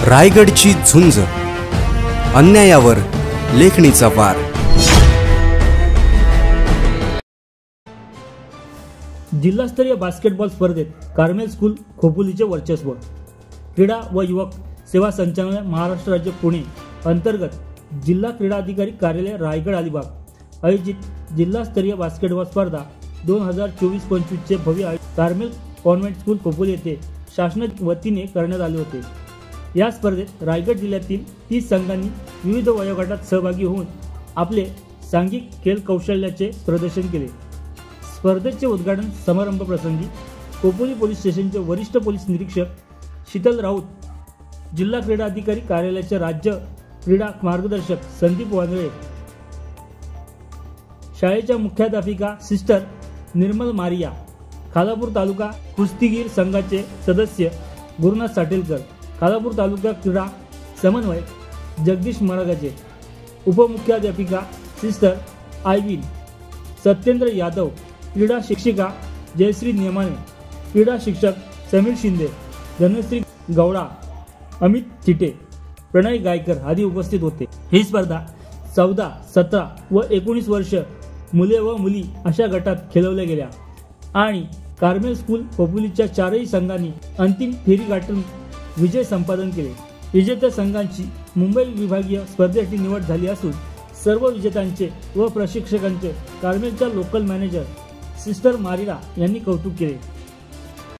रायगडची झुंज, अन्यायावर लेखणीचा वार। जिल्हास्तरीय बास्केटबॉल स्पर्धेत कार्मेल स्कूल खोपोलीचे वर्चस्व। क्रीडा व युवक सेवा संचालनालय महाराष्ट्र राज्य पुणे अंतर्गत जिल्हा क्रीडा अधिकारी कार्यालय रायगड अलिबाग आयोजित जिल्हास्तरीय बास्केटबॉल स्पर्धा 2024-25 चे भव्य कार्मेल कॉन्व्हेंट स्कूल खोपोली येथे शासनाच्या वतीने करण्यात आले होते। या स्पर्धेत रायगड जिल्ह्यातील 30 संघांनी विविध वयोगटात सहभागी होऊन आपले सांघिक खेळ कौशल्याचे प्रदर्शन केले। स्पर्धेचे उद्घाटन समारंभ प्रसंगी खोपोली पोलीस स्टेशनचे वरिष्ठ पोलीस निरीक्षक शीतल राऊत, जिल्हा क्रीडा अधिकारी कार्यालयाचे राज्य क्रीडा मार्गदर्शक संदीप वांदळे, शाळेच्या मुख्याध्यापिका सिस्टर निर्मल मारिया, खालापूर तालुका कुस्तीगीर संघाचे सदस्य गुरुनाथ साटेलकर, खालापूर तालुका क्रीडा समन्वयक जगदीश मरागाचे, उपमुख्याध्यापिका सिस्टर आयविन, सत्येंद्र यादव, क्रीडा शिक्षिका जयश्री नेमाने, क्रीडा शिक्षक समीर शिंदे, धनश्री गौडा, अमित चिटे, प्रणय गायकर आदी उपस्थित होते। ही स्पर्धा 14, 17 व 19 वर्ष मुले व मुली अशा गटात खेळवल्या गेल्या आणि कार्मेल स्कूल खोपोलीच्या 4ही संघांनी अंतिम फेरी गाठून विजय संपादन केले। विजेत्या संघांची मुंबई विभागीय स्पर्धेसाठी निवड झाली असून सर्व विजेत्यांचे व प्रशिक्षकांचे कार्मेलच्या लोकल मॅनेजर सिस्टर मारिया यांनी कौतुक केले।